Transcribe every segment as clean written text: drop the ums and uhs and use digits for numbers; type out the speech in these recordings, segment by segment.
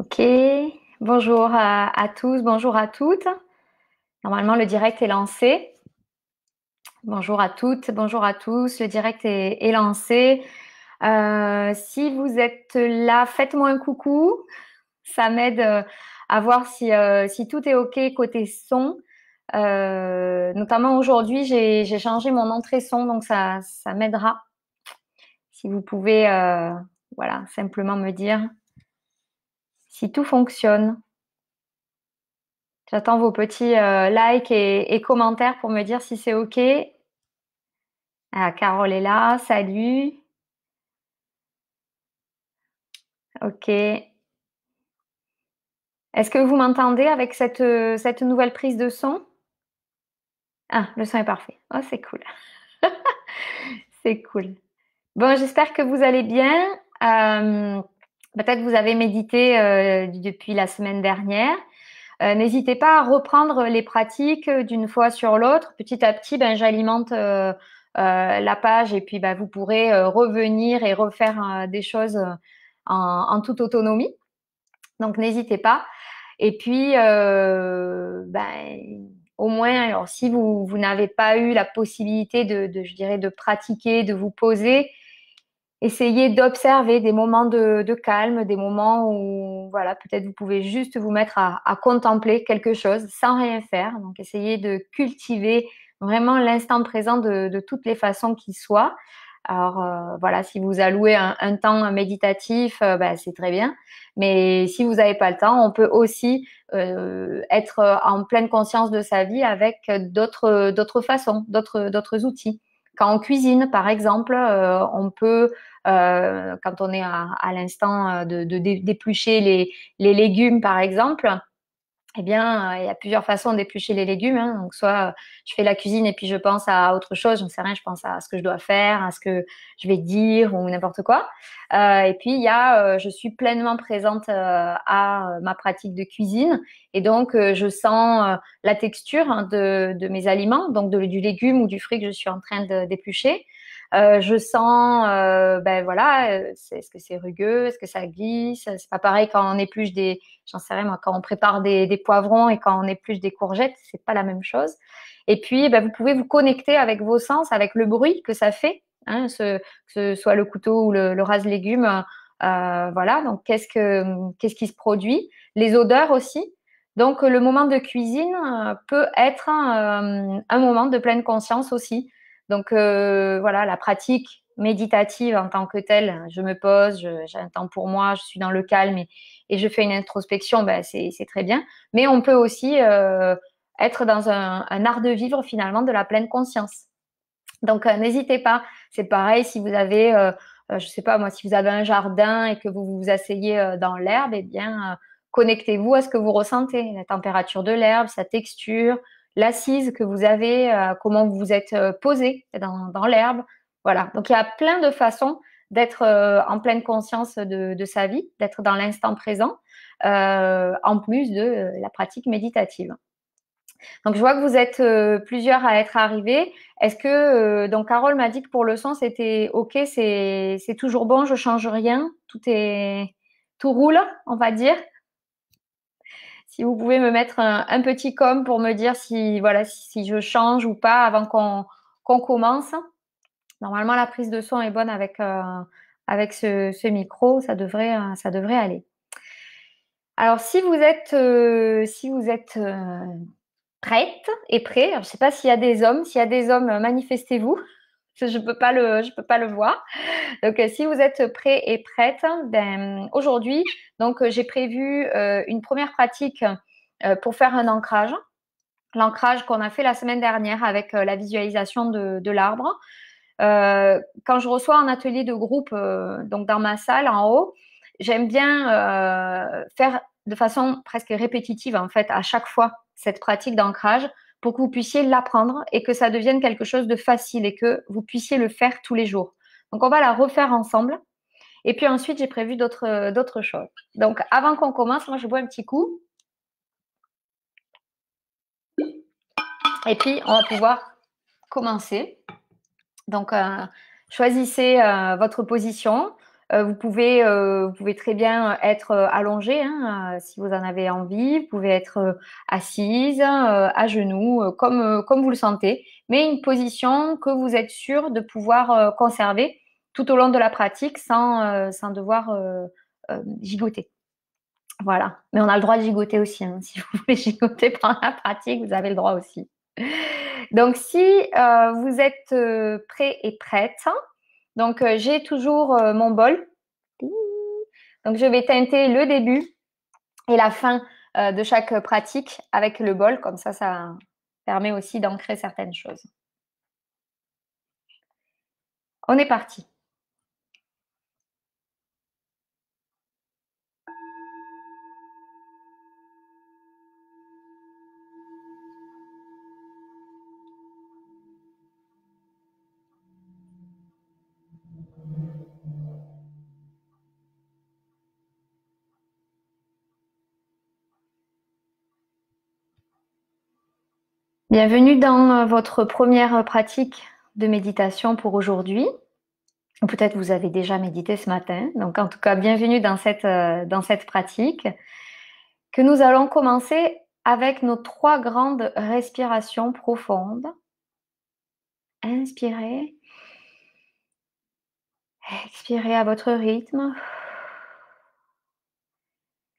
Ok, bonjour à tous, bonjour à toutes. Normalement, le direct est lancé. Bonjour à toutes, bonjour à tous. Le direct est lancé. Si vous êtes là, faites-moi un coucou. Ça m'aide à voir si tout est OK côté son. Notamment aujourd'hui, j'ai changé mon entrée son, donc ça m'aidera. Si vous pouvez, voilà, simplement me dire si tout fonctionne. J'attends vos petits likes et commentaires pour me dire si c'est OK. Ah, Carole est là, salut. OK. Est-ce que vous m'entendez avec cette nouvelle prise de son? Ah, le son est parfait. Oh, c'est cool. C'est cool. Bon, j'espère que vous allez bien. Euh, Peut-être vous avez médité depuis la semaine dernière. N'hésitez pas à reprendre les pratiques d'une fois sur l'autre. Petit à petit, ben, j'alimente la page et puis ben, vous pourrez revenir et refaire des choses en toute autonomie. Donc, n'hésitez pas. Et puis, ben, au moins, alors, si vous n'avez pas eu la possibilité je dirais, de pratiquer, de vous poser, essayez d'observer des moments de calme, des moments où, voilà, peut-être vous pouvez juste vous mettre à contempler quelque chose sans rien faire. Donc, essayez de cultiver vraiment l'instant présent de toutes les façons qu'il soit. Alors, voilà, si vous allouez un temps méditatif, ben, c'est très bien. Mais si vous n'avez pas le temps, on peut aussi être en pleine conscience de sa vie avec d'autres façons, d'autres outils. Quand on cuisine, par exemple, on peut quand on est à l'instant d'éplucher les légumes, par exemple, eh bien, il y a plusieurs façons d'éplucher les légumes. Hein. Donc, soit je fais la cuisine et puis je pense à autre chose, j'en sais rien, je pense à ce que je dois faire, à ce que je vais dire ou n'importe quoi. Et puis, il y a, je suis pleinement présente à ma pratique de cuisine et donc je sens la texture hein, de mes aliments, donc du légume ou du fruit que je suis en train d'éplucher. Je sens, ben voilà, est-ce que c'est rugueux, est-ce que ça glisse? C'est pas pareil quand on épluche j'en sais rien moi, quand on prépare des poivrons et quand on épluche des courgettes, c'est pas la même chose. Et puis, ben, vous pouvez vous connecter avec vos sens, avec le bruit que ça fait, hein, que ce soit le couteau ou le rase-légumes. Voilà, donc qu'est-ce qui se produit? Les odeurs aussi. Donc, le moment de cuisine peut être un moment de pleine conscience aussi. Donc voilà, la pratique méditative en tant que telle, je me pose, j'ai un temps pour moi, je suis dans le calme et je fais une introspection, ben c'est très bien. Mais on peut aussi être dans un art de vivre finalement de la pleine conscience. Donc n'hésitez pas. C'est pareil si vous avez, je sais pas moi, si vous avez un jardin et que vous vous asseyez dans l'herbe, eh bien connectez-vous à ce que vous ressentez, la température de l'herbe, sa texture, l'assise que vous avez, comment vous vous êtes posé dans l'herbe. Voilà. Donc il y a plein de façons d'être en pleine conscience de sa vie, d'être dans l'instant présent, en plus de la pratique méditative. Donc, je vois que vous êtes plusieurs à être arrivés. Est-ce que, donc, Carole m'a dit que pour le son, c'était OK, c'est toujours bon, je change rien, tout roule, on va dire. Si vous pouvez me mettre un petit com pour me dire si, voilà, si je change ou pas avant qu'on commence. Normalement, la prise de son est bonne avec ce micro, ça devrait aller. Alors, si vous êtes prête et prêt. Alors, je ne sais pas s'il y a des hommes. S'il y a des hommes, manifestez-vous. Je peux pas le voir. Donc, si vous êtes prêts et prêtes, ben, aujourd'hui, donc, j'ai prévu une première pratique pour faire un ancrage. L'ancrage qu'on a fait la semaine dernière avec la visualisation de l'arbre. Quand je reçois un atelier de groupe, donc dans ma salle en haut, j'aime bien faire de façon presque répétitive en fait à chaque fois cette pratique d'ancrage pour que vous puissiez l'apprendre et que ça devienne quelque chose de facile et que vous puissiez le faire tous les jours. Donc on va la refaire ensemble. Et puis ensuite, j'ai prévu d'autres choses. Donc avant qu'on commence, moi je bois un petit coup et puis on va pouvoir commencer. Donc choisissez votre position. Vous pouvez très bien être allongé, hein, si vous en avez envie. Vous pouvez être assise, à genoux, comme vous le sentez, mais une position que vous êtes sûr de pouvoir conserver tout au long de la pratique sans devoir gigoter. Voilà. Mais on a le droit de gigoter aussi, hein. Si vous voulez gigoter pendant la pratique, vous avez le droit aussi. Donc, si vous êtes prêt et prête, donc j'ai toujours mon bol. Donc, je vais teinter le début et la fin de chaque pratique avec le bol. Comme ça permet aussi d'ancrer certaines choses. On est parti. Bienvenue dans votre première pratique de méditation pour aujourd'hui. Ou peut-être vous avez déjà médité ce matin. Donc en tout cas, bienvenue dans cette pratique que nous allons commencer avec nos 3 grandes respirations profondes. Inspirez. Expirez à votre rythme.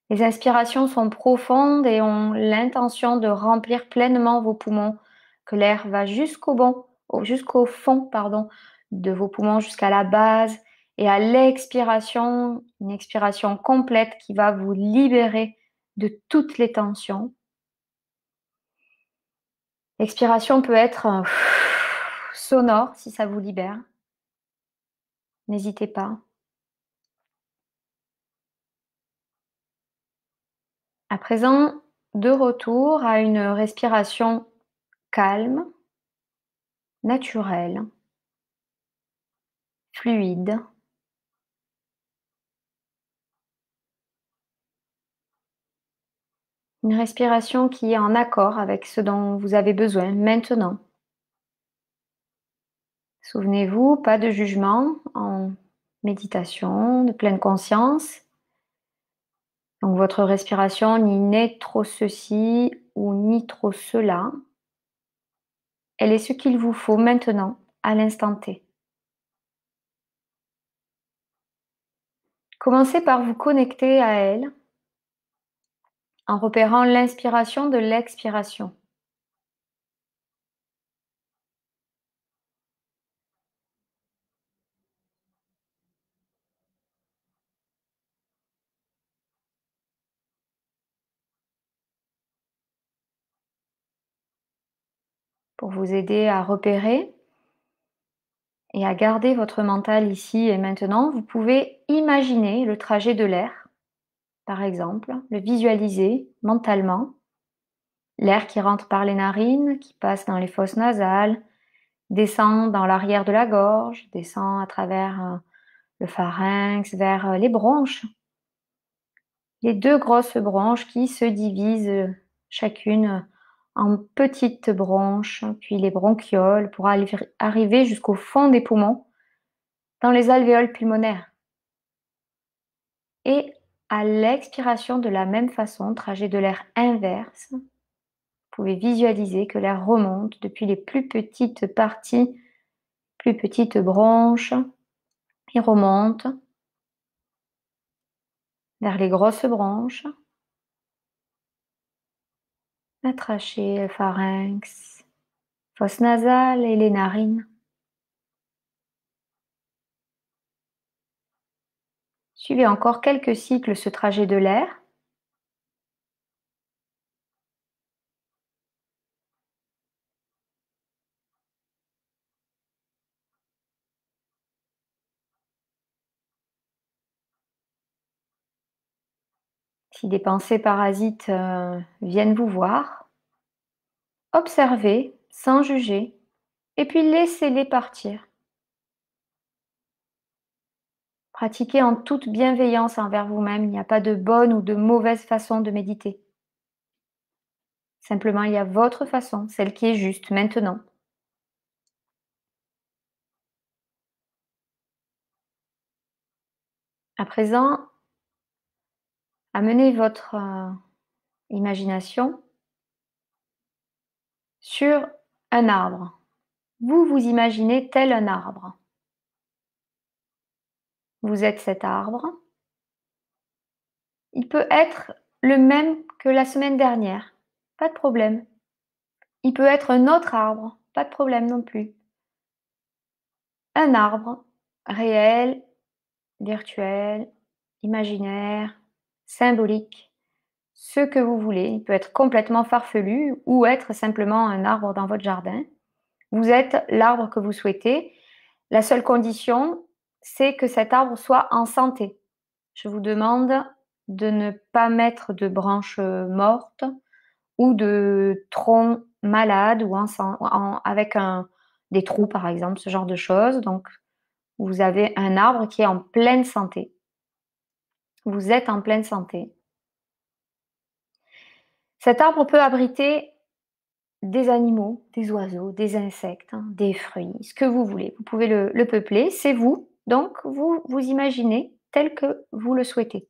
Les inspirations sont profondes et ont l'intention de remplir pleinement vos poumons, que l'air va jusqu'au fond, de vos poumons, jusqu'à la base. Et à l'expiration, une expiration complète qui va vous libérer de toutes les tensions. L'expiration peut être sonore si ça vous libère. N'hésitez pas. À présent, de retour à une respiration calme, naturelle, fluide. Une respiration qui est en accord avec ce dont vous avez besoin maintenant. Souvenez-vous, pas de jugement en méditation, de pleine conscience. Donc votre respiration n'est trop ceci ou ni trop cela. Elle est ce qu'il vous faut maintenant, à l'instant T. Commencez par vous connecter à elle en repérant l'inspiration de l'expiration. Pour vous aider à repérer et à garder votre mental ici et maintenant, vous pouvez imaginer le trajet de l'air, par exemple, le visualiser mentalement. L'air qui rentre par les narines, qui passe dans les fosses nasales, descend dans l'arrière de la gorge, descend à travers le pharynx vers les bronches. Les 2 grosses bronches qui se divisent chacune en petites bronches, puis les bronchioles pour arriver jusqu'au fond des poumons, dans les alvéoles pulmonaires. Et à l'expiration, de la même façon, trajet de l'air inverse, vous pouvez visualiser que l'air remonte depuis les plus petites parties, plus petites bronches, et remonte vers les grosses branches, la trachée, le pharynx, fosse nasale et les narines. Suivez encore quelques cycles ce trajet de l'air. Si des pensées parasites viennent vous voir, observez sans juger et puis laissez-les partir. Pratiquez en toute bienveillance envers vous-même. Il n'y a pas de bonne ou de mauvaise façon de méditer. Simplement, il y a votre façon, celle qui est juste maintenant. À présent, amenez votre imagination sur un arbre. Vous vous imaginez tel un arbre. Vous êtes cet arbre. Il peut être le même que la semaine dernière, pas de problème. Il peut être un autre arbre, pas de problème non plus. Un arbre réel, virtuel, imaginaire, symbolique, ce que vous voulez. Il peut être complètement farfelu ou être simplement un arbre dans votre jardin. Vous êtes l'arbre que vous souhaitez. La seule condition, c'est que cet arbre soit en santé. Je vous demande de ne pas mettre de branches mortes ou de troncs malades ou avec des trous par exemple, ce genre de choses. Donc, vous avez un arbre qui est en pleine santé. Vous êtes en pleine santé. Cet arbre peut abriter des animaux, des oiseaux, des insectes, des fruits, ce que vous voulez. Vous pouvez le peupler, c'est vous. Donc, vous vous imaginez tel que vous le souhaitez.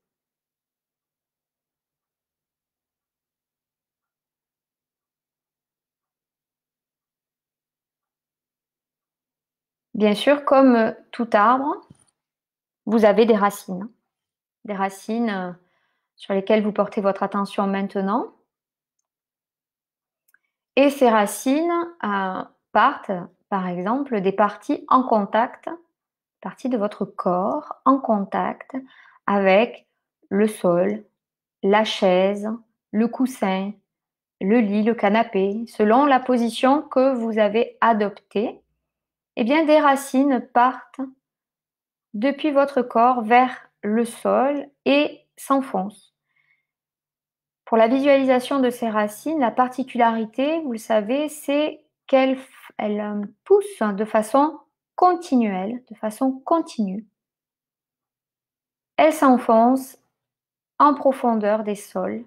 Bien sûr, comme tout arbre, vous avez des racines sur lesquelles vous portez votre attention maintenant. Et ces racines partent, par exemple, des parties en contact, parties de votre corps en contact avec le sol, la chaise, le coussin, le lit, le canapé, selon la position que vous avez adoptée. Eh bien, des racines partent depuis votre corps vers le sol et s'enfoncent. Pour la visualisation de ces racines, la particularité, vous le savez, c'est qu'elles poussent de façon continuelle, de façon continue. Elles s'enfoncent en profondeur des sols.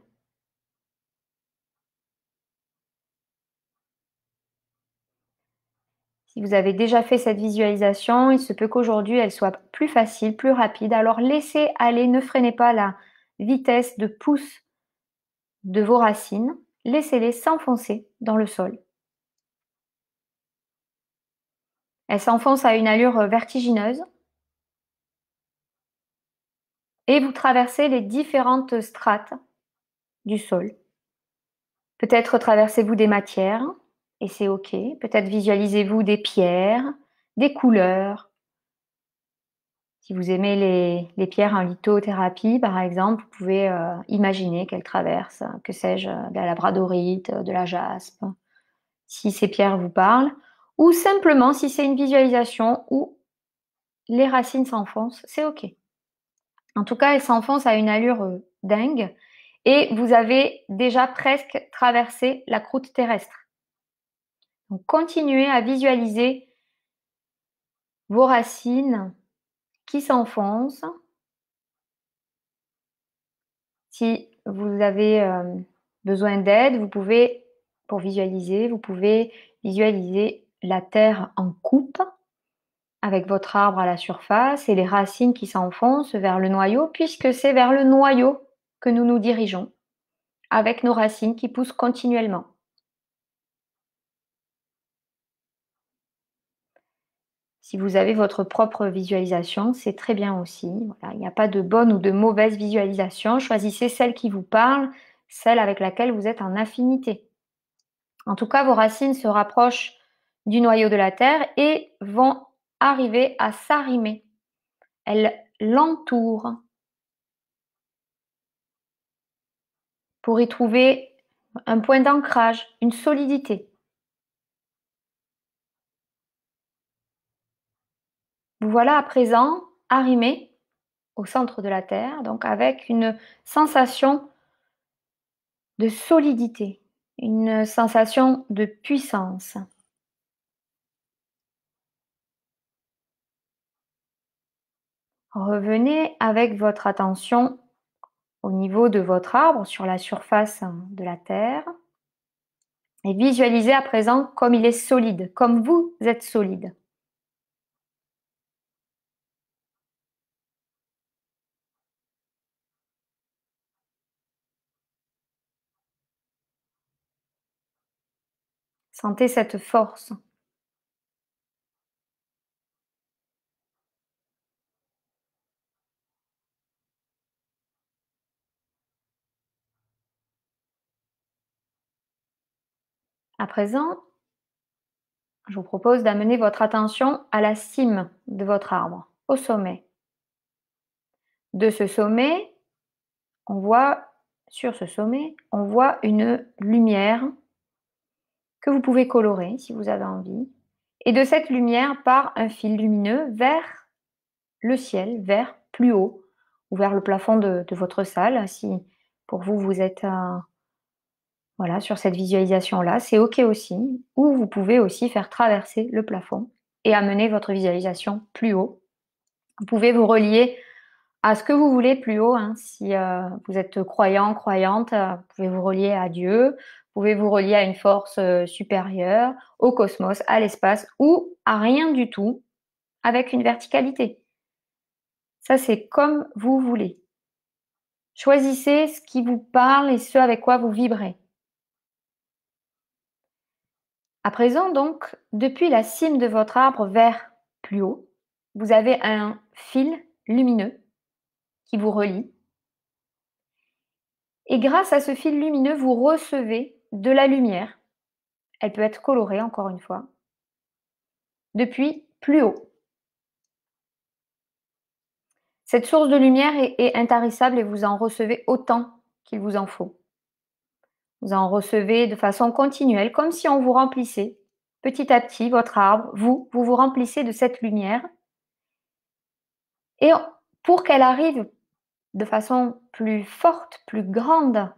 Si vous avez déjà fait cette visualisation, il se peut qu'aujourd'hui elle soit plus facile, plus rapide. Alors laissez aller, ne freinez pas la vitesse de pousse de vos racines. Laissez-les s'enfoncer dans le sol. Elles s'enfoncent à une allure vertigineuse et vous traversez les différentes strates du sol. Peut-être traversez-vous des matières et c'est OK. Peut-être visualisez-vous des pierres, des couleurs. Si vous aimez les pierres en lithothérapie, par exemple, vous pouvez imaginer qu'elles traversent, que sais-je, de la labradorite, de la jaspe, si ces pierres vous parlent, ou simplement si c'est une visualisation où les racines s'enfoncent, c'est OK. En tout cas, elles s'enfoncent à une allure dingue et vous avez déjà presque traversé la croûte terrestre. Donc, continuez à visualiser vos racines qui s'enfoncent. Si vous avez besoin d'aide, vous pouvez visualiser la terre en coupe avec votre arbre à la surface et les racines qui s'enfoncent vers le noyau, puisque c'est vers le noyau que nous nous dirigeons, avec nos racines qui poussent continuellement. Si vous avez votre propre visualisation, c'est très bien aussi. Voilà, il n'y a pas de bonne ou de mauvaise visualisation. Choisissez celle qui vous parle, celle avec laquelle vous êtes en affinité. En tout cas, vos racines se rapprochent du noyau de la Terre et vont arriver à s'arrimer. Elles l'entourent pour y trouver un point d'ancrage, une solidité. Vous voilà à présent arrimé au centre de la Terre, donc avec une sensation de solidité, une sensation de puissance. Revenez avec votre attention au niveau de votre arbre sur la surface de la Terre et visualisez à présent comme il est solide, comme vous êtes solide. Sentez cette force. À présent, je vous propose d'amener votre attention à la cime de votre arbre, au sommet. De ce sommet, sur ce sommet, on voit une lumière que vous pouvez colorer si vous avez envie. Et de cette lumière part un fil lumineux vers le ciel, vers plus haut, ou vers le plafond de votre salle. Si pour vous, vous êtes voilà, sur cette visualisation-là, c'est OK aussi. Ou vous pouvez aussi faire traverser le plafond et amener votre visualisation plus haut. Vous pouvez vous relier à ce que vous voulez plus haut. Hein. Si vous êtes croyant, croyante, vous pouvez vous relier à Dieu, vous pouvez vous relier à une force supérieure, au cosmos, à l'espace ou à rien du tout avec une verticalité. Ça, c'est comme vous voulez. Choisissez ce qui vous parle et ce avec quoi vous vibrez. À présent, donc, depuis la cime de votre arbre vers plus haut, vous avez un fil lumineux qui vous relie. Et grâce à ce fil lumineux, vous recevez de la lumière. Elle peut être colorée, encore une fois, depuis plus haut. Cette source de lumière est intarissable et vous en recevez autant qu'il vous en faut. Vous en recevez de façon continuelle, comme si on vous remplissait petit à petit votre arbre. Vous vous remplissez de cette lumière. Et pour qu'elle arrive de façon plus forte, plus grande,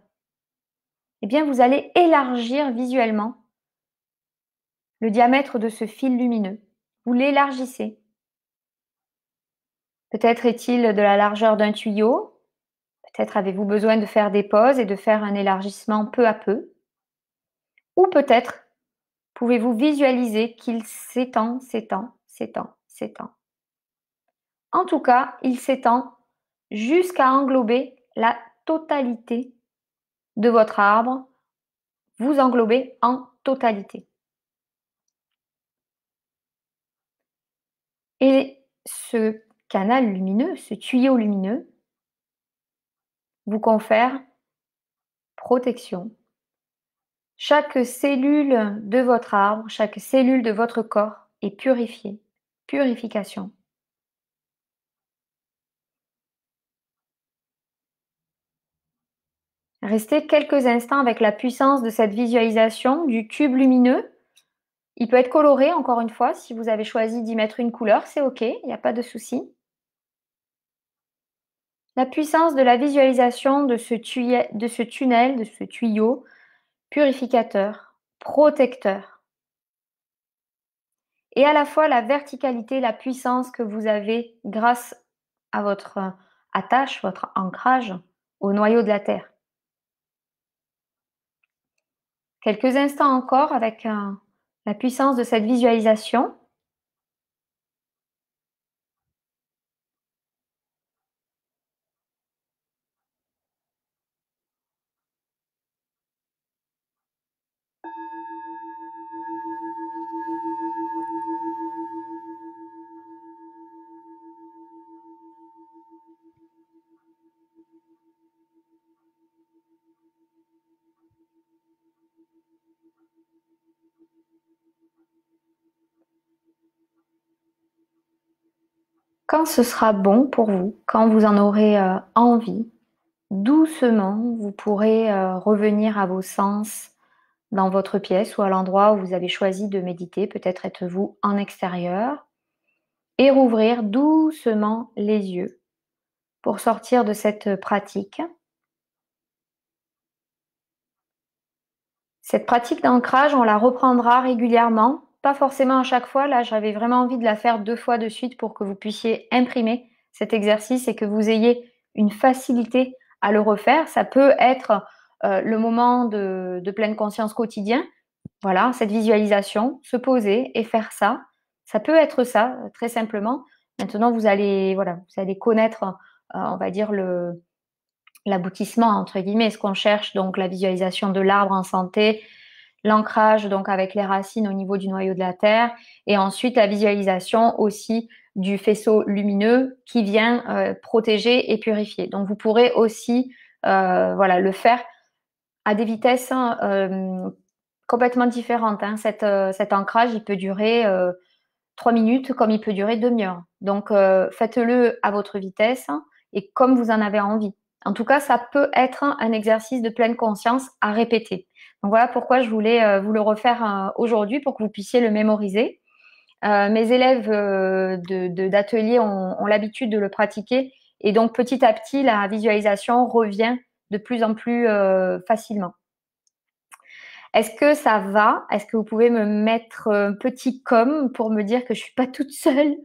eh bien vous allez élargir visuellement le diamètre de ce fil lumineux. Vous l'élargissez. Peut-être est-il de la largeur d'un tuyau, peut-être avez-vous besoin de faire des pauses et de faire un élargissement peu à peu, ou peut-être pouvez-vous visualiser qu'il s'étend, s'étend, s'étend, s'étend. En tout cas, il s'étend jusqu'à englober la totalité de votre arbre, vous englobez en totalité. Et ce canal lumineux, ce tuyau lumineux, vous confère protection. Chaque cellule de votre arbre, chaque cellule de votre corps est purifiée. Purification. Restez quelques instants avec la puissance de cette visualisation du tube lumineux. Il peut être coloré, encore une fois, si vous avez choisi d'y mettre une couleur, c'est OK, il n'y a pas de souci. La puissance de la visualisation de ce tunnel, de ce tuyau purificateur, protecteur. Et à la fois la verticalité, la puissance que vous avez grâce à votre attache, votre ancrage au noyau de la Terre. Quelques instants encore avec la puissance de cette visualisation. Quand ce sera bon pour vous, quand vous en aurez envie, doucement, vous pourrez revenir à vos sens dans votre pièce ou à l'endroit où vous avez choisi de méditer. Peut-être êtes-vous en extérieur. Et rouvrir doucement les yeux pour sortir de cette pratique. Cette pratique d'ancrage, on la reprendra régulièrement, pas forcément à chaque fois. Là, j'avais vraiment envie de la faire 2 fois de suite pour que vous puissiez imprimer cet exercice et que vous ayez une facilité à le refaire. Ça peut être le moment de pleine conscience quotidien. Voilà, cette visualisation, se poser et faire ça. Ça peut être ça, très simplement. Maintenant, vous allez connaître, on va dire, l'aboutissement, entre guillemets, ce qu'on cherche, donc la visualisation de l'arbre en santé, l'ancrage donc avec les racines au niveau du noyau de la Terre, et ensuite la visualisation aussi du faisceau lumineux qui vient protéger et purifier. Donc vous pourrez aussi voilà, le faire à des vitesses complètement différentes. Hein. Cet ancrage, il peut durer 3 minutes comme il peut durer demi-heure. Donc faites-le à votre vitesse et comme vous en avez envie. En tout cas, ça peut être un exercice de pleine conscience à répéter. Donc voilà pourquoi je voulais vous le refaire aujourd'hui pour que vous puissiez le mémoriser. Mes élèves d'atelier ont l'habitude de le pratiquer et donc petit à petit, la visualisation revient de plus en plus facilement. Est-ce que ça va? Est-ce que vous pouvez me mettre un petit com pour me dire que je suis pas toute seule?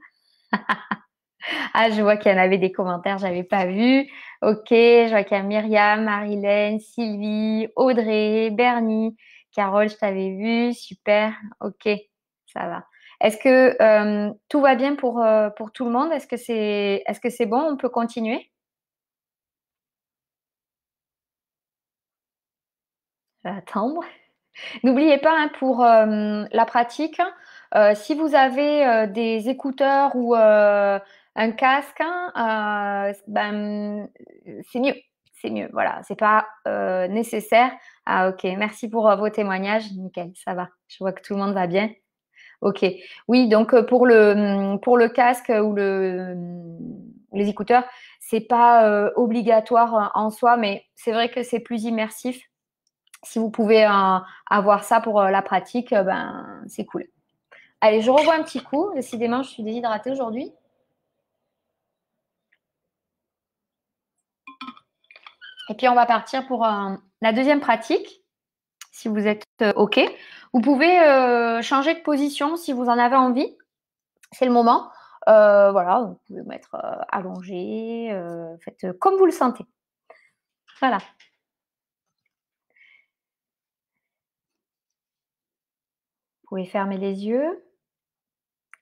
Ah, je vois qu'il y en avait des commentaires, j'avais pas vu. Ok, je vois qu'il y a Myriam, Marilène, Sylvie, Audrey, Bernie, Carole, je t'avais vu, super. Ok, ça va. Est-ce que tout va bien pour tout le monde? Est-ce que c'est bon? On peut continuer? Je vais attendre. N'oubliez pas hein, pour la pratique, si vous avez des écouteurs ou un casque, hein, ben, c'est mieux. C'est mieux. Voilà, c'est pas nécessaire. Ah ok, merci pour vos témoignages. Nickel, ça va. Je vois que tout le monde va bien. Ok. Oui, donc pour le casque ou les écouteurs, c'est pas obligatoire en soi, mais c'est vrai que c'est plus immersif si vous pouvez avoir ça pour la pratique, ben, c'est cool. Allez, je revois un petit coup. Décidément, je suis déshydratée aujourd'hui. Et puis, on va partir pour la deuxième pratique, si vous êtes OK. Vous pouvez changer de position si vous en avez envie. C'est le moment. Voilà, vous pouvez vous mettre allongé. Faites comme vous le sentez. Voilà. Vous pouvez fermer les yeux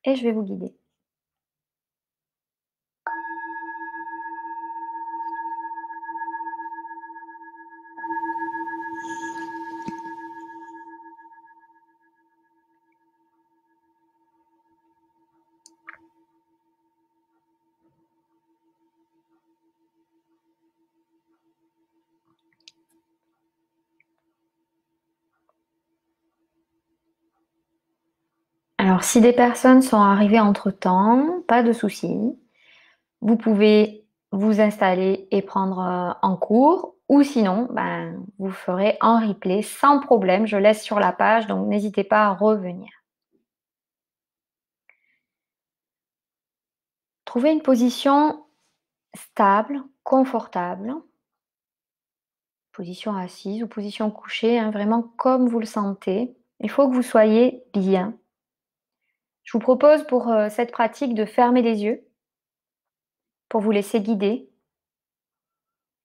et je vais vous guider. Alors, si des personnes sont arrivées entre-temps, pas de souci. Vous pouvez vous installer et prendre en cours ou sinon, ben, vous ferez en replay sans problème. Je laisse sur la page, donc n'hésitez pas à revenir. Trouvez une position stable, confortable, position assise ou position couchée, hein, vraiment comme vous le sentez. Il faut que vous soyez bien. Je vous propose pour cette pratique de fermer les yeux pour vous laisser guider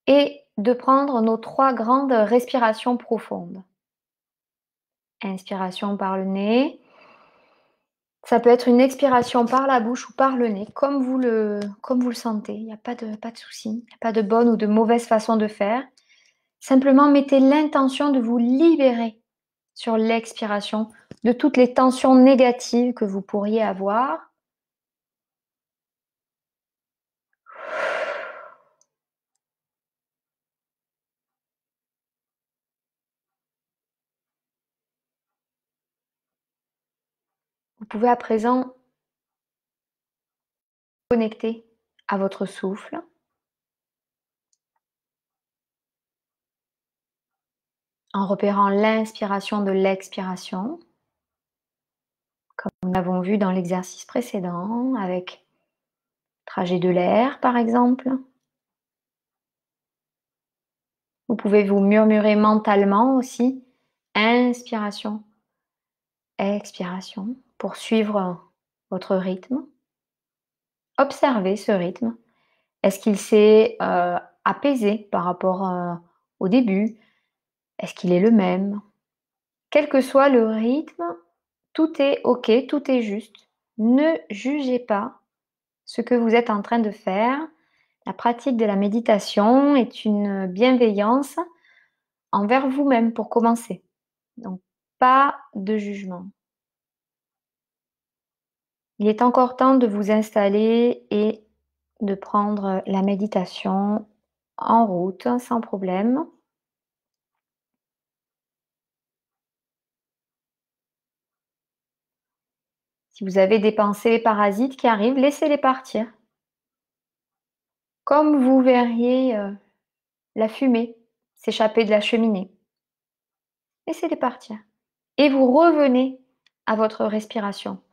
et de prendre nos 3 grandes respirations profondes. Inspiration par le nez. Ça peut être une expiration par la bouche ou par le nez, comme vous le sentez. Il n'y a pas de souci. Il n'y a pas de bonne ou de mauvaise façon de faire. Simplement, mettez l'intention de vous libérer sur l'expiration de toutes les tensions négatives que vous pourriez avoir. Vous pouvez à présent connecter à votre souffle. En repérant l'inspiration de l'expiration, comme nous l'avons vu dans l'exercice précédent, avec trajet de l'air par exemple. Vous pouvez vous murmurer mentalement aussi, inspiration, expiration, pour suivre votre rythme. Observez ce rythme. Est-ce qu'il s'est apaisé par rapport au début? Est-ce qu'il est le même? Quel que soit le rythme, tout est OK, tout est juste. Ne jugez pas ce que vous êtes en train de faire. La pratique de la méditation est une bienveillance envers vous-même pour commencer. Donc, pas de jugement. Il est encore temps de vous installer et de prendre la méditation en route sans problème. Si vous avez des pensées parasites qui arrivent, laissez-les partir. Comme vous verriez la fumée s'échapper de la cheminée. Laissez-les partir. Et vous revenez à votre respiration.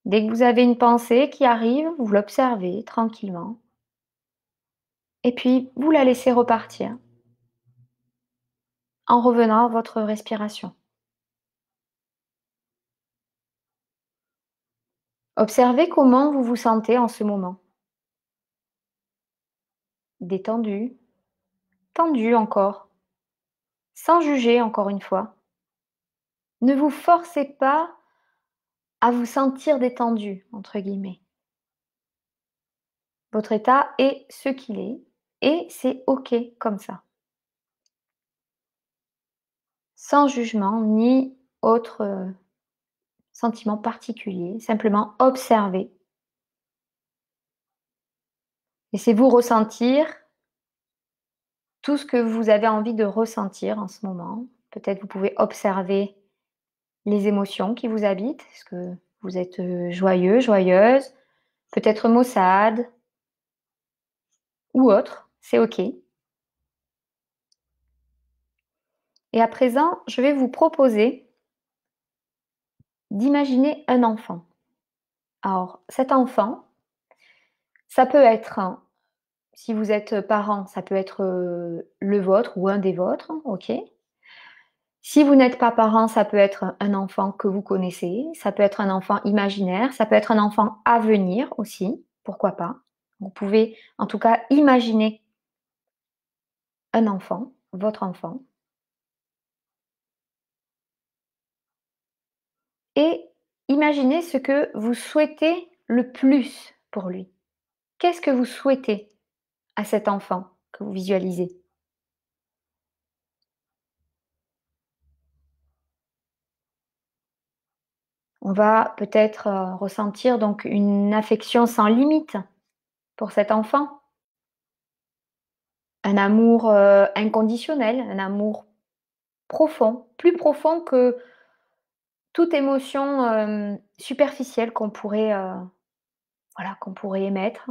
Dès que vous avez une pensée qui arrive, vous l'observez tranquillement. Et puis, vous la laissez repartir en revenant à votre respiration. Observez comment vous vous sentez en ce moment. Détendu, tendu encore, sans juger encore une fois. Ne vous forcez pas à vous sentir détendu, entre guillemets. Votre état est ce qu'il est et c'est OK comme ça. Sans jugement ni autre sentiment particulier, simplement observer. Laissez-vous ressentir tout ce que vous avez envie de ressentir en ce moment. Peut-être vous pouvez observer les émotions qui vous habitent. Est-ce que vous êtes joyeux, joyeuse, peut-être maussade ou autre, c'est OK. Et à présent, je vais vous proposer d'imaginer un enfant. Alors, cet enfant, ça peut être, si vous êtes parent, ça peut être le vôtre ou un des vôtres, OK. Si vous n'êtes pas parent, ça peut être un enfant que vous connaissez, ça peut être un enfant imaginaire, ça peut être un enfant à venir aussi, pourquoi pas. Vous pouvez en tout cas imaginer un enfant, votre enfant, et imaginez ce que vous souhaitez le plus pour lui. Qu'est-ce que vous souhaitez à cet enfant que vous visualisez? On va peut-être ressentir donc une affection sans limite pour cet enfant, un amour inconditionnel, un amour profond, plus profond que toute émotion superficielle qu'on pourrait émettre.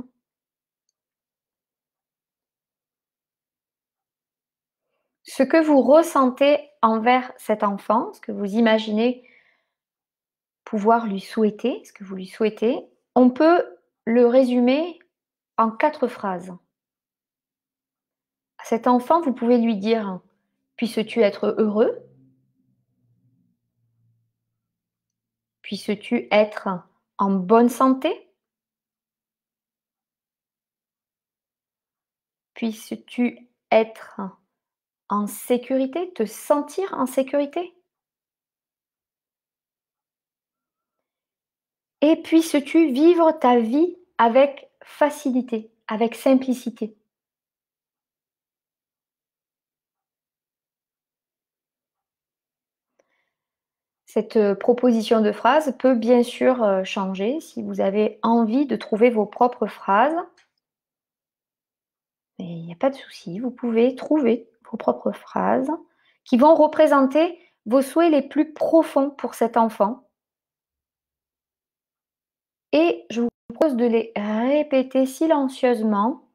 Ce que vous ressentez envers cet enfant, ce que vous imaginez pouvoir lui souhaiter, ce que vous lui souhaitez, on peut le résumer en 4 phrases. À cet enfant, vous pouvez lui dire: «Puisses-tu être heureux? Puisses-tu être en bonne santé? Puisses-tu être en sécurité, te sentir en sécurité? Et puisses-tu vivre ta vie avec facilité, avec simplicité?» Cette proposition de phrase peut bien sûr changer si vous avez envie de trouver vos propres phrases. Et il n'y a pas de souci, vous pouvez trouver vos propres phrases qui vont représenter vos souhaits les plus profonds pour cet enfant. Et je vous propose de les répéter silencieusement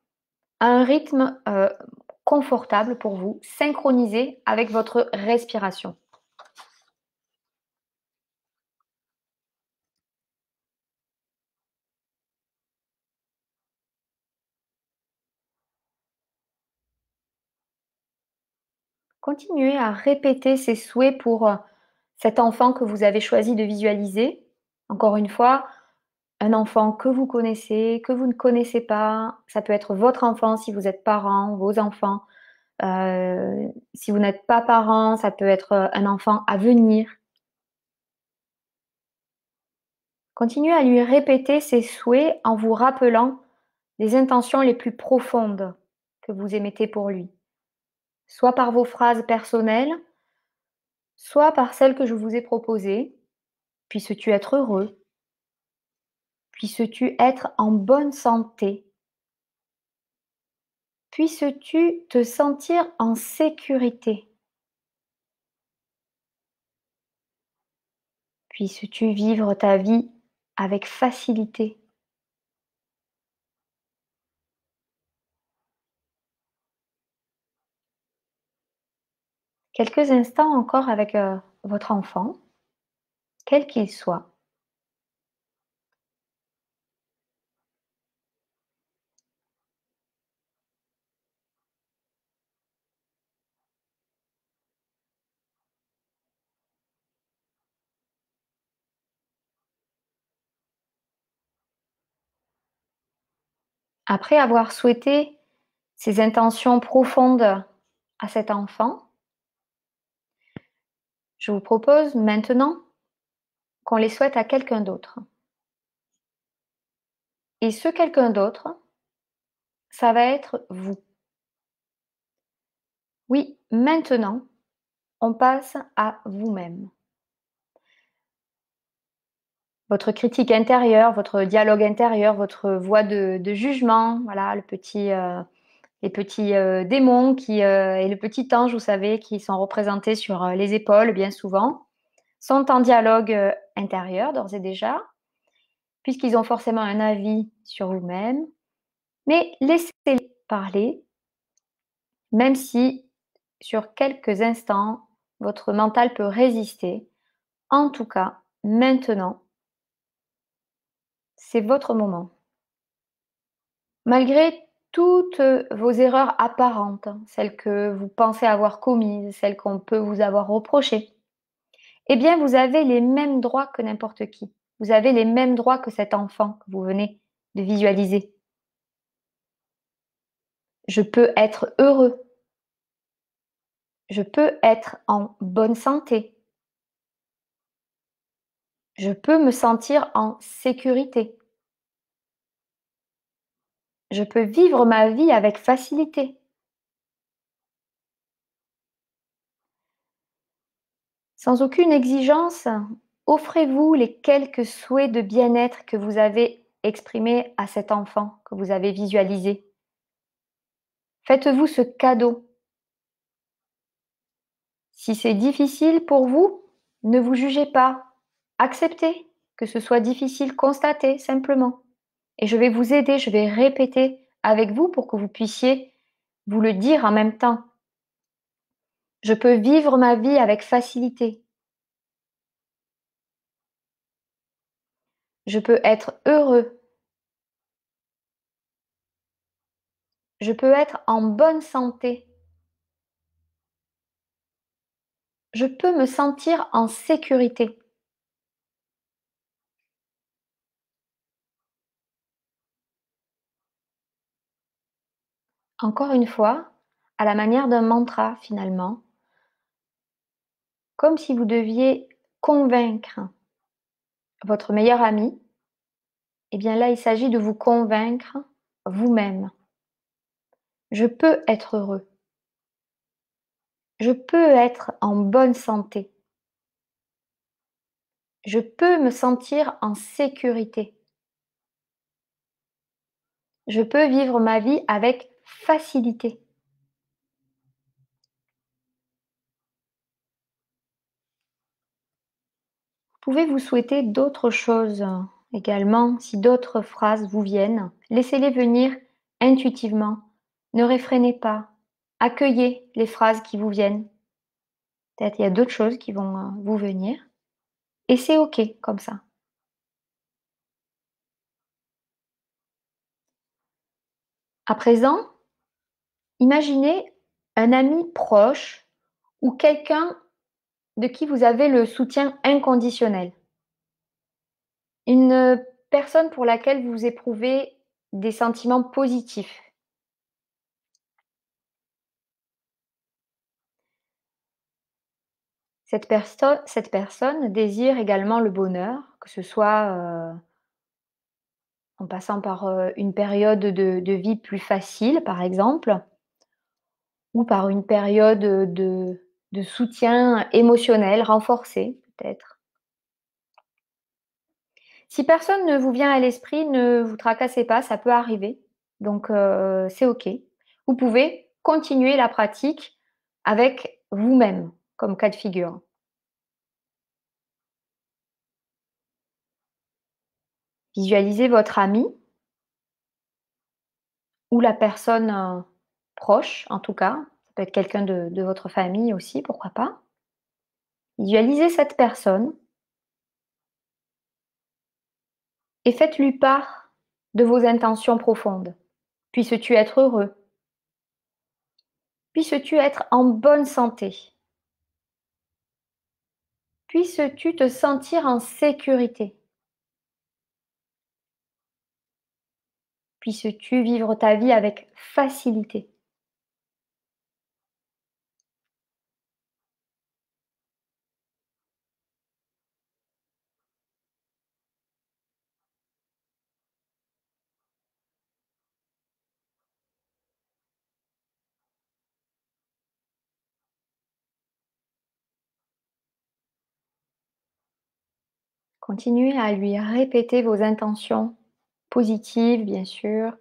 à un rythme confortable pour vous, synchronisé avec votre respiration. Continuez à répéter ces souhaits pour cet enfant que vous avez choisi de visualiser. Encore une fois, un enfant que vous connaissez, que vous ne connaissez pas. Ça peut être votre enfant si vous êtes parent, vos enfants. Si vous n'êtes pas parent, ça peut être un enfant à venir. Continuez à lui répéter ses souhaits en vous rappelant les intentions les plus profondes que vous émettez pour lui. Soit par vos phrases personnelles, soit par celle que je vous ai proposée. Puisses-tu être heureux, puisses-tu être en bonne santé, puisses-tu te sentir en sécurité, puisses-tu vivre ta vie avec facilité. Quelques instants encore avec votre enfant, quel qu'il soit. Après avoir souhaité ces intentions profondes à cet enfant, je vous propose maintenant qu'on les souhaite à quelqu'un d'autre. Et ce quelqu'un d'autre, ça va être vous. Oui, maintenant, on passe à vous-même. Votre critique intérieure, votre dialogue intérieur, votre voix de jugement, voilà, les petits démons et le petit ange, vous savez, qui sont représentés sur les épaules bien souvent, sont en dialogue intérieur d'ores et déjà, puisqu'ils ont forcément un avis sur vous-même, mais laissez-les parler, même si sur quelques instants, votre mental peut résister. En tout cas, maintenant, c'est votre moment. Malgré toutes vos erreurs apparentes, celles que vous pensez avoir commises, celles qu'on peut vous avoir reprochées, eh bien, vous avez les mêmes droits que n'importe qui. Vous avez les mêmes droits que cet enfant que vous venez de visualiser. Je peux être heureux. Je peux être en bonne santé. Je peux me sentir en sécurité. Je peux vivre ma vie avec facilité. Sans aucune exigence, offrez-vous les quelques souhaits de bien-être que vous avez exprimés à cet enfant que vous avez visualisé. Faites-vous ce cadeau. Si c'est difficile pour vous, ne vous jugez pas. Acceptez que ce soit difficile, constatez simplement. Et je vais vous aider, je vais répéter avec vous pour que vous puissiez vous le dire en même temps. Je peux vivre ma vie avec facilité. Je peux être heureux. Je peux être en bonne santé. Je peux me sentir en sécurité. Encore une fois, à la manière d'un mantra finalement, comme si vous deviez convaincre votre meilleur ami, eh bien là, il s'agit de vous convaincre vous-même. Je peux être heureux. Je peux être en bonne santé. Je peux me sentir en sécurité. Je peux vivre ma vie avec facilité. Pouvez vous souhaiter d'autres choses également, si d'autres phrases vous viennent, laissez-les venir intuitivement. Ne réfrénez pas. Accueillez les phrases qui vous viennent. Peut-être il y a d'autres choses qui vont vous venir. Et c'est OK comme ça. À présent, imaginez un ami proche ou quelqu'un de qui vous avez le soutien inconditionnel. Une personne pour laquelle vous éprouvez des sentiments positifs. Cette personne désire également le bonheur, que ce soit en passant par une période de vie plus facile, par exemple, ou par une période de de soutien émotionnel renforcé, peut-être. Si personne ne vous vient à l'esprit, ne vous tracassez pas, ça peut arriver. Donc, c'est OK. Vous pouvez continuer la pratique avec vous-même, comme cas de figure. Visualisez votre ami ou la personne, proche, en tout cas. Ça peut être quelqu'un de votre famille aussi, pourquoi pas. Visualisez cette personne et faites-lui part de vos intentions profondes. Puisses-tu être heureux? Puisses-tu être en bonne santé? Puisses-tu te sentir en sécurité? Puisses-tu vivre ta vie avec facilité? Continuez à lui répéter vos intentions positives, bien sûr,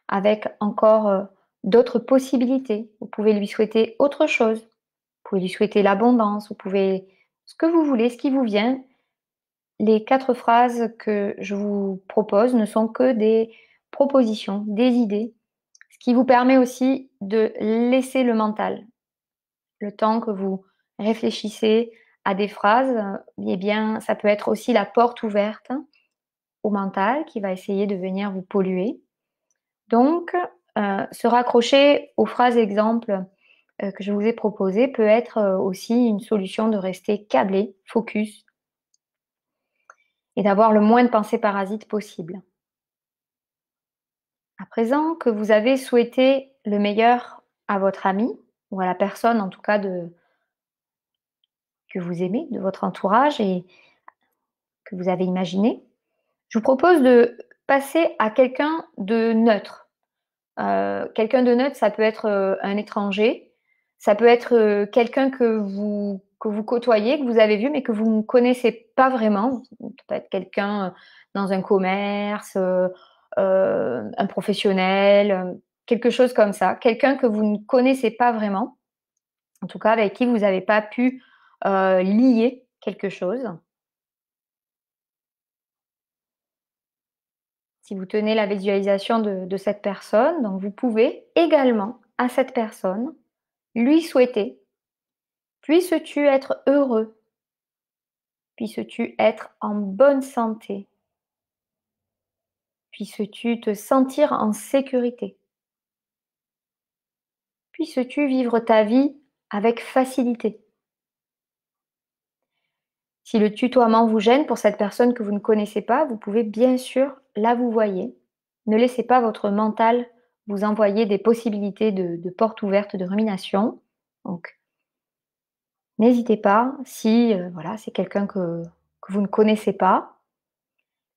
avec encore d'autres possibilités. Vous pouvez lui souhaiter autre chose. Vous pouvez lui souhaiter l'abondance. Vous pouvez ce que vous voulez, ce qui vous vient. Les 4 phrases que je vous propose ne sont que des propositions, des idées, ce qui vous permet aussi de laisser le mental. Le temps que vous réfléchissez à des phrases, eh bien, ça peut être aussi la porte ouverte au mental qui va essayer de venir vous polluer. Donc, se raccrocher aux phrases exemples que je vous ai proposées peut être aussi une solution de rester câblé, focus et d'avoir le moins de pensées parasites possible. À présent que vous avez souhaité le meilleur à votre ami ou à la personne en tout cas que vous aimez, de votre entourage et que vous avez imaginé, je vous propose de passer à quelqu'un de neutre. Quelqu'un de neutre, ça peut être un étranger, ça peut être quelqu'un que vous côtoyez, que vous avez vu, mais que vous ne connaissez pas vraiment. Ça peut être quelqu'un dans un commerce, un professionnel, quelque chose comme ça. Quelqu'un que vous ne connaissez pas vraiment, en tout cas avec qui vous n'avez pas pu lier quelque chose. Si vous tenez la visualisation de cette personne, donc vous pouvez également à cette personne lui souhaiter: puisses-tu être heureux, puisses-tu être en bonne santé, puisses-tu te sentir en sécurité, puisses-tu vivre ta vie avec facilité. Si le tutoiement vous gêne pour cette personne que vous ne connaissez pas, vous pouvez bien sûr la vous voyez. Ne laissez pas votre mental vous envoyer des possibilités de portes ouvertes de rumination. Donc, n'hésitez pas, si voilà, c'est quelqu'un que vous ne connaissez pas,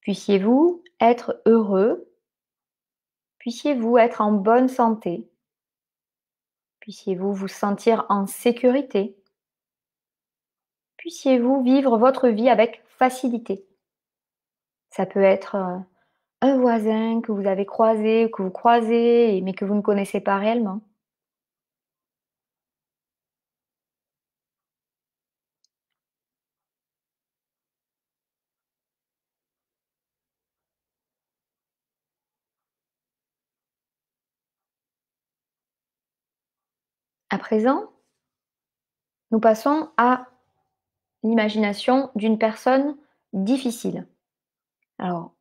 puissiez-vous être heureux, puissiez-vous être en bonne santé, puissiez-vous vous sentir en sécurité, puissiez-vous vivre votre vie avec facilité. Ça peut être un voisin que vous avez croisé, que vous croisez, mais que vous ne connaissez pas réellement. À présent, nous passons à l'imagination d'une personne difficile. Alors,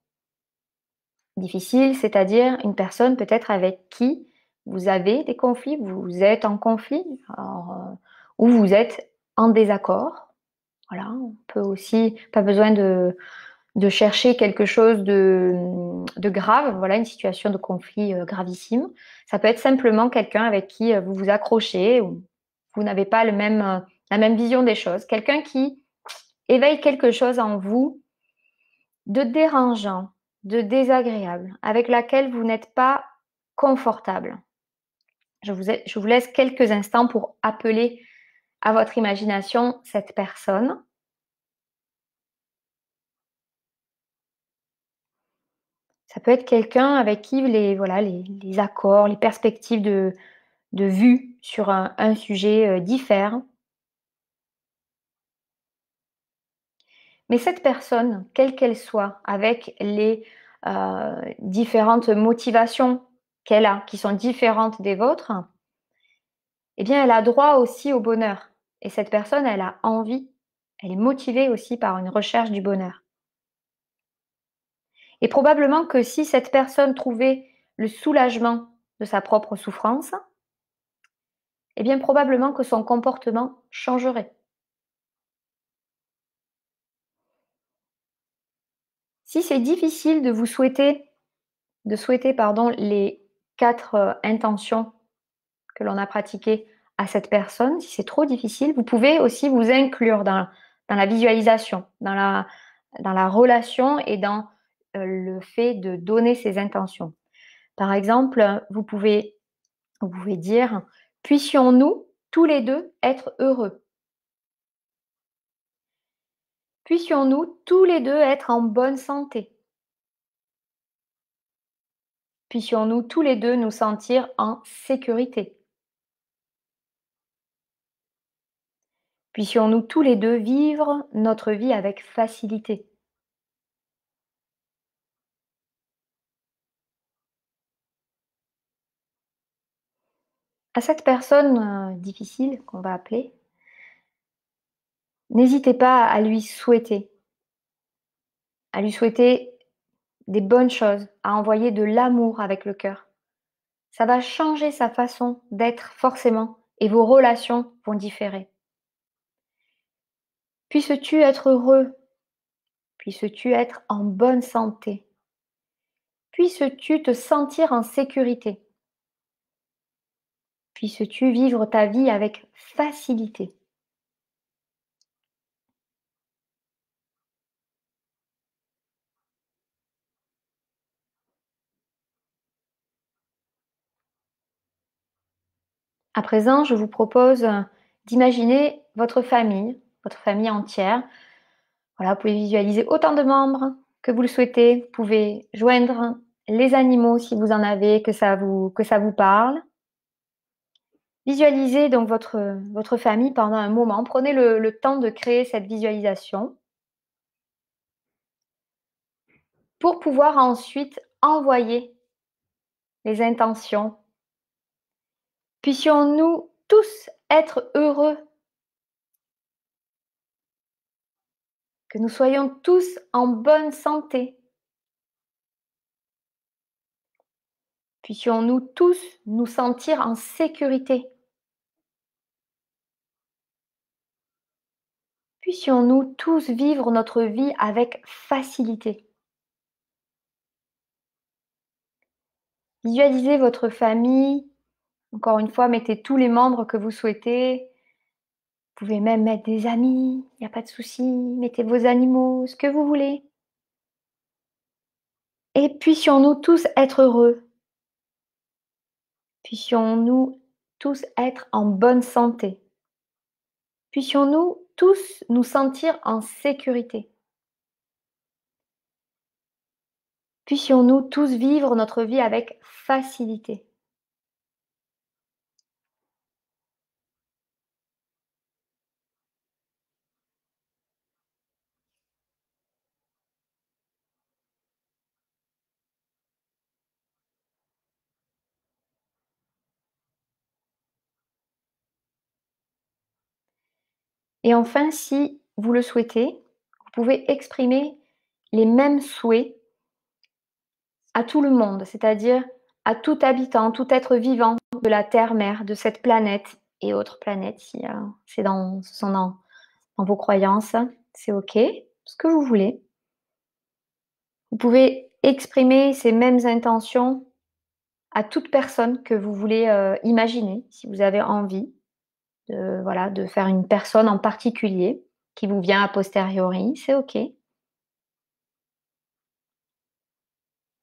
difficile, c'est-à-dire une personne peut-être avec qui vous avez des conflits, vous êtes en conflit, alors, ou vous êtes en désaccord. Voilà, on peut aussi, pas besoin de chercher quelque chose de grave, voilà, une situation de conflit gravissime. Ça peut être simplement quelqu'un avec qui vous vous accrochez, ou vous n'avez pas la même vision des choses. Quelqu'un qui éveille quelque chose en vous de dérangeant, de désagréable, avec laquelle vous n'êtes pas confortable. Je vous laisse quelques instants pour appeler à votre imagination cette personne. Ça peut être quelqu'un avec qui voilà, les accords, les perspectives de vue sur un sujet diffèrent. Mais cette personne, quelle qu'elle soit, avec les différentes motivations qu'elle a, qui sont différentes des vôtres, eh bien, elle a droit aussi au bonheur. Et cette personne, elle a envie, elle est motivée aussi par une recherche du bonheur. Et probablement que si cette personne trouvait le soulagement de sa propre souffrance, eh bien, probablement que son comportement changerait. Si c'est difficile de souhaiter, pardon, les 4 intentions que l'on a pratiquées à cette personne, si c'est trop difficile, vous pouvez aussi vous inclure dans la visualisation, dans la relation et dans le fait de donner ces intentions. Par exemple, vous pouvez dire: «Puissions-nous tous les 2 être heureux. Puissions-nous tous les 2 être en bonne santé. Puissions-nous tous les 2 nous sentir en sécurité. Puissions-nous tous les 2 vivre notre vie avec facilité.» À cette personne difficile qu'on va appeler, n'hésitez pas à lui souhaiter des bonnes choses, à envoyer de l'amour avec le cœur. Ça va changer sa façon d'être forcément et vos relations vont différer. Puisses-tu être heureux, puisses-tu être en bonne santé, puisses-tu te sentir en sécurité, puisses-tu vivre ta vie avec facilité. À présent, je vous propose d'imaginer votre famille entière. Voilà, vous pouvez visualiser autant de membres que vous le souhaitez. Vous pouvez joindre les animaux si vous en avez, que ça vous parle. Visualisez donc votre famille pendant un moment. Prenez le temps de créer cette visualisation pour pouvoir ensuite envoyer les intentions. Puissions-nous tous être heureux, que nous soyons tous en bonne santé. Puissions-nous tous nous sentir en sécurité. Puissions-nous tous vivre notre vie avec facilité. Visualisez votre famille. Encore une fois, mettez tous les membres que vous souhaitez. Vous pouvez même mettre des amis, il n'y a pas de souci. Mettez vos animaux, ce que vous voulez. Et puissions-nous tous être heureux. Puissions-nous tous être en bonne santé. Puissions-nous tous nous sentir en sécurité. Puissions-nous tous vivre notre vie avec facilité. Et enfin, si vous le souhaitez, vous pouvez exprimer les mêmes souhaits à tout le monde, c'est-à-dire à tout habitant, tout être vivant de la Terre-Mère, de cette planète et autres planètes, si ce sont dans vos croyances, c'est OK, ce que vous voulez. Vous pouvez exprimer ces mêmes intentions à toute personne que vous voulez imaginer, si vous avez envie voilà, de faire une personne en particulier qui vous vient a posteriori, c'est OK.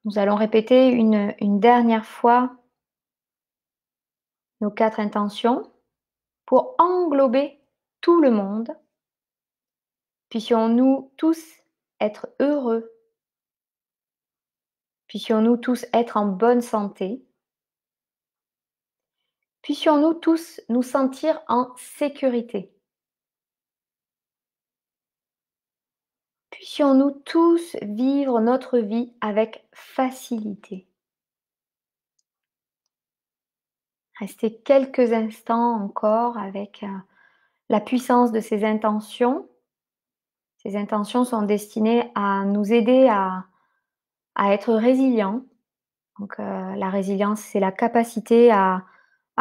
Nous allons répéter une dernière fois nos 4 intentions pour englober tout le monde. Puissions-nous tous être heureux. Puissions-nous tous être en bonne santé. Puissions-nous tous nous sentir en sécurité. Puissions-nous tous vivre notre vie avec facilité. Restez quelques instants encore avec la puissance de ces intentions. Ces intentions sont destinées à nous aider à être résilients. Donc la résilience, c'est la capacité à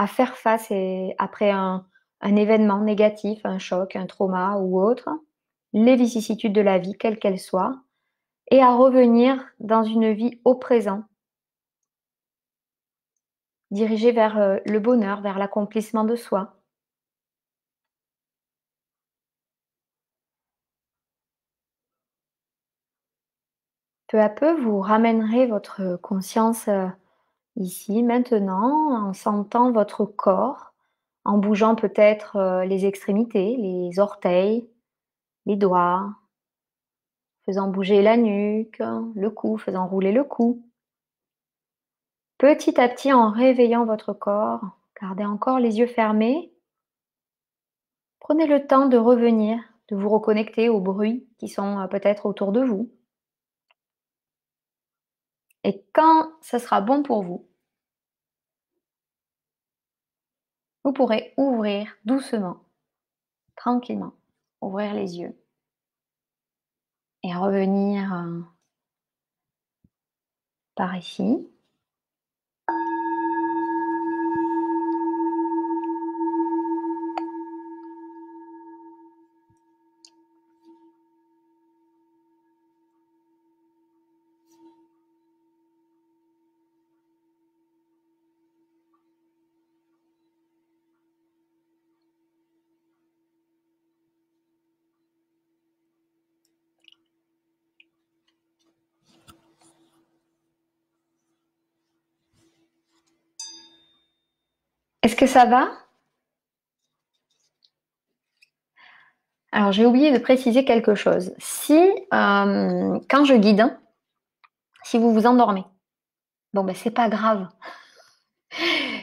faire face après un événement négatif, un choc, un trauma ou autre, les vicissitudes de la vie, quelles qu'elles soient, et à revenir dans une vie au présent, dirigée vers le bonheur, vers l'accomplissement de soi. Peu à peu, vous ramènerez votre conscience ici, maintenant, en sentant votre corps, en bougeant peut-être les extrémités, les orteils, les doigts, faisant bouger la nuque, le cou, faisant rouler le cou. Petit à petit, en réveillant votre corps, gardez encore les yeux fermés. Prenez le temps de revenir, de vous reconnecter aux bruits qui sont peut-être autour de vous. Et quand ce sera bon pour vous, vous pourrez ouvrir doucement, tranquillement, ouvrir les yeux et revenir par ici. Est-ce que ça va? Alors, j'ai oublié de préciser quelque chose. Si, quand je guide, si vous vous endormez, bon, ben, c'est pas grave.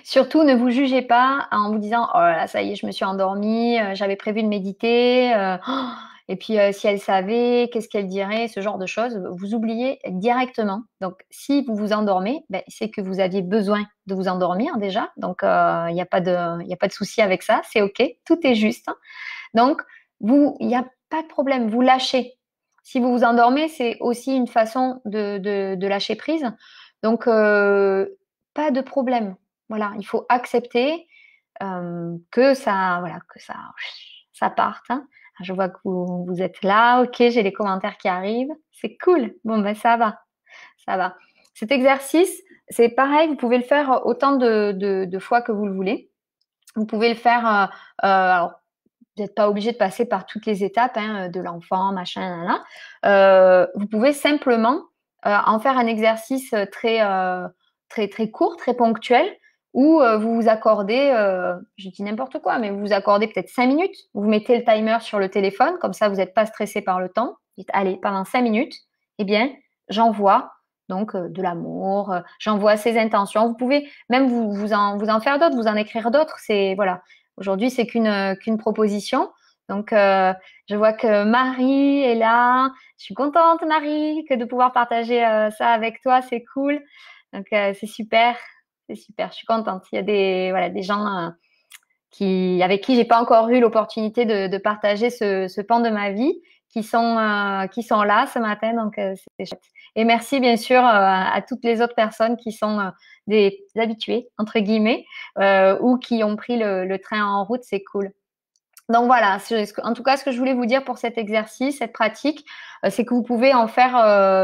Surtout, ne vous jugez pas en vous disant: «Oh là là, ça y est, je me suis endormie, j'avais prévu de méditer, et puis, si elle savait, qu'est-ce qu'elle dirait?» Ce genre de choses, vous oubliez directement. Donc si vous vous endormez, beh, c'est que vous aviez besoin de vous endormir déjà, donc il y a pas de souci avec ça, c'est OK, tout est juste. Donc il y a pas de problème, vous lâchez. Si vous vous endormez, c'est aussi une façon de lâcher prise. Donc pas de problème. Voilà, il faut accepter, que ça voilà, que ça parte, hein. Je vois que vous êtes là. OK, j'ai les commentaires qui arrivent. C'est cool. Bon, ben, ça va, ça va. Cet exercice, c'est pareil, vous pouvez le faire autant de fois que vous le voulez. Vous pouvez le faire, alors vous n'êtes pas obligé de passer par toutes les étapes, hein, de l'enfant, machin, vous pouvez simplement en faire un exercice très court, très ponctuel, où vous vous accordez, je dis n'importe quoi, mais vous vous accordez peut-être 5 minutes. Vous mettez le timer sur le téléphone, comme ça vous n'êtes pas stressé par le temps. Dites, allez, pendant 5 minutes, eh bien, j'envoie donc de l'amour, j'envoie ces intentions. Vous pouvez même vous en faire d'autres, vous en écrire d'autres. C'est voilà. Aujourd'hui, c'est qu'une proposition. Donc, je vois que Marie est là. Je suis contente, Marie, de pouvoir partager ça avec toi. C'est cool. Donc, c'est super. C'est super. Je suis contente. Il y a des gens avec qui j'ai pas encore eu l'opportunité de partager ce pan de ma vie, qui sont là ce matin. Donc, c'est chouette. Et merci bien sûr à toutes les autres personnes qui sont des habitués entre guillemets ou qui ont pris le train en route. C'est cool. Donc voilà, en tout cas, ce que je voulais vous dire pour cet exercice, cette pratique, c'est que vous pouvez en faire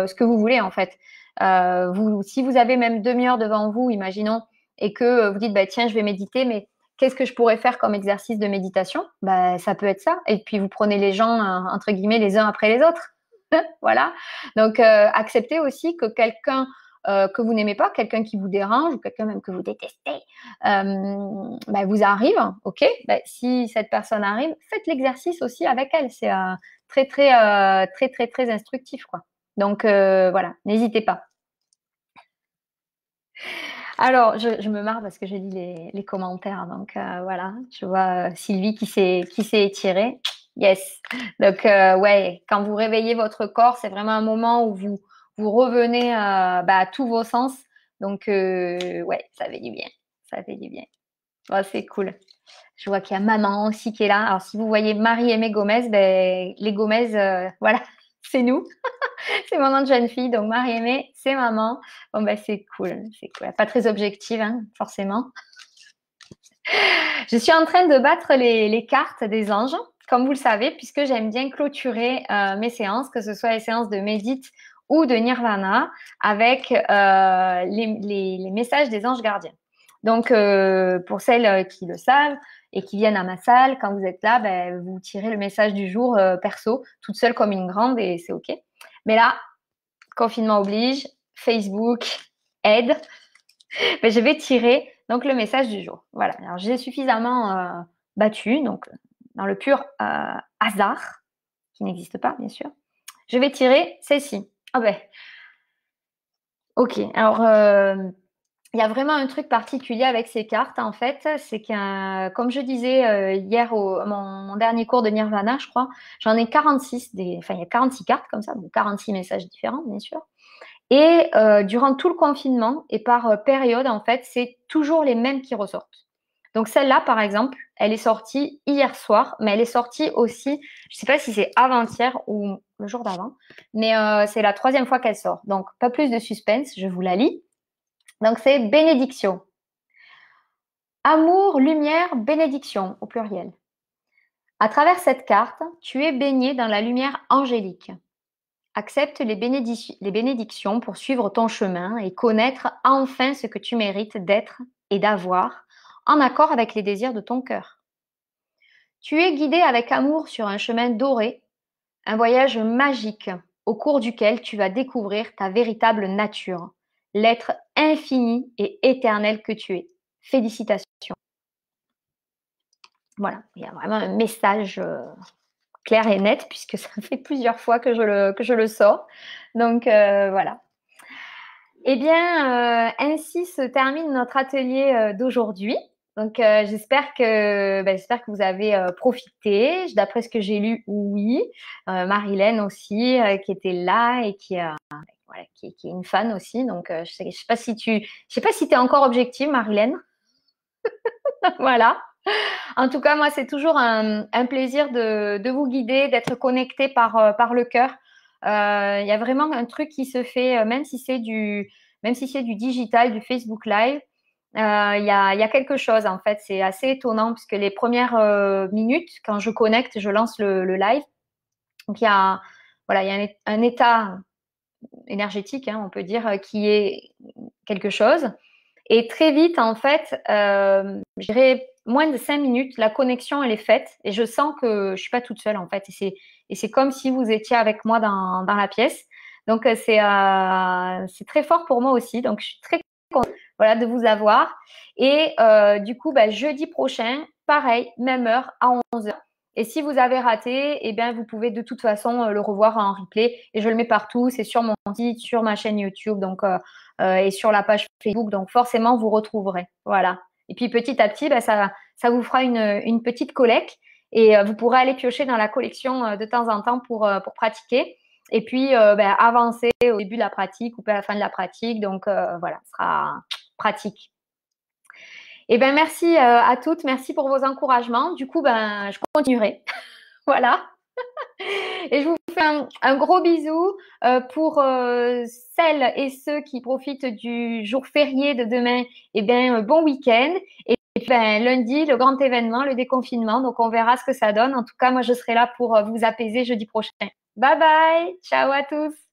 ce que vous voulez en fait. Si vous avez même demi-heure devant vous, imaginons, et que vous dites, bah, tiens, je vais méditer, mais qu'est-ce que je pourrais faire comme exercice de méditation? Bah, ça peut être ça. Et puis vous prenez les gens, entre guillemets, les uns après les autres. Voilà. Donc acceptez aussi que quelqu'un que vous n'aimez pas, quelqu'un qui vous dérange ou quelqu'un même que vous détestez, vous arrive, ok, si cette personne arrive, faites l'exercice aussi avec elle. C'est très instructif, quoi. Donc, voilà, n'hésitez pas. Alors, je me marre parce que je lis les commentaires. Donc, voilà, je vois Sylvie qui s'est étirée. Yes. Donc, ouais, quand vous réveillez votre corps, c'est vraiment un moment où vous revenez à tous vos sens. Donc, ouais, ça fait du bien. Ça fait du bien. Oh, c'est cool. Je vois qu'il y a maman aussi qui est là. Alors, si vous voyez Marie-Aimée Gomez, les Gomez, voilà, c'est nous. C'est mon nom de jeune fille, donc Marie-Aimée, c'est maman. Bon, c'est cool, c'est cool. Pas très objective, hein, forcément. Je suis en train de battre les cartes des anges, comme vous le savez, puisque j'aime bien clôturer mes séances, que ce soit les séances de médite ou de nirvana, avec les messages des anges gardiens. Donc, pour celles qui le savent et qui viennent à ma salle, quand vous êtes là, vous tirez le message du jour perso, toute seule comme une grande, et c'est OK. Mais là, confinement oblige, Facebook aide, je vais tirer donc le message du jour. Voilà, alors j'ai suffisamment battu, donc dans le pur hasard, qui n'existe pas, bien sûr. Je vais tirer celle-ci. Ah ok, alors il y a vraiment un truc particulier avec ces cartes, en fait, c'est que, comme je disais hier mon dernier cours de Nirvana, je crois, j'en ai 46, il y a 46 cartes comme ça, donc 46 messages différents, bien sûr. Et durant tout le confinement et par période, en fait, c'est toujours les mêmes qui ressortent. Donc celle-là, par exemple, elle est sortie hier soir, mais elle est sortie aussi, je ne sais pas si c'est avant-hier ou le jour d'avant, mais c'est la 3e fois qu'elle sort. Donc pas plus de suspense, je vous la lis. Donc c'est bénédiction. Amour, lumière, bénédiction au pluriel. À travers cette carte, tu es baigné dans la lumière angélique. Accepte les bénédictions pour suivre ton chemin et connaître enfin ce que tu mérites d'être et d'avoir, en accord avec les désirs de ton cœur. Tu es guidé avec amour sur un chemin doré, un voyage magique au cours duquel tu vas découvrir ta véritable nature, l'être infini et éternel que tu es. Félicitations. Voilà, il y a vraiment un message clair et net puisque ça fait plusieurs fois que je le sors. Donc voilà. Eh bien, ainsi se termine notre atelier d'aujourd'hui. Donc, j'espère que vous avez profité. D'après ce que j'ai lu, oui. Marilène aussi, qui était là et qui est une fan aussi. Donc, je sais pas si tu es encore objective, Marilène. Voilà. En tout cas, moi, c'est toujours un plaisir de vous guider, d'être connecté par le cœur. Il y a vraiment un truc qui se fait, même si c'est du digital, du Facebook Live. Il y a quelque chose, en fait. C'est assez étonnant puisque les premières minutes, quand je connecte, je lance le live. Donc, il y a un état énergétique, hein, on peut dire, qui est quelque chose. Et très vite, en fait, je dirais moins de 5 minutes, la connexion, elle est faite et je sens que je suis pas toute seule, en fait. Et c'est comme si vous étiez avec moi dans la pièce. Donc, c'est très fort pour moi aussi. Donc, je suis très contente, voilà, de vous avoir. Et du coup, jeudi prochain, pareil, même heure, à 11h. Et si vous avez raté, eh bien, vous pouvez de toute façon le revoir en replay. Et je le mets partout. C'est sur mon site, sur ma chaîne YouTube. Donc, et sur la page Facebook. Donc, forcément, vous retrouverez. Voilà. Et puis, petit à petit, ça vous fera une petite collecte. Et vous pourrez aller piocher dans la collection de temps en temps pour pratiquer. Et puis, avancer au début de la pratique ou à la fin de la pratique. Donc, voilà, ce sera pratique. Et merci à toutes. Merci pour vos encouragements. Du coup, je continuerai. Voilà. Et je vous fais un gros bisou pour celles et ceux qui profitent du jour férié de demain. Bon week-end. Et puis lundi, le grand événement, le déconfinement. Donc, on verra ce que ça donne. En tout cas, moi, je serai là pour vous apaiser jeudi prochain. Bye bye. Ciao à tous.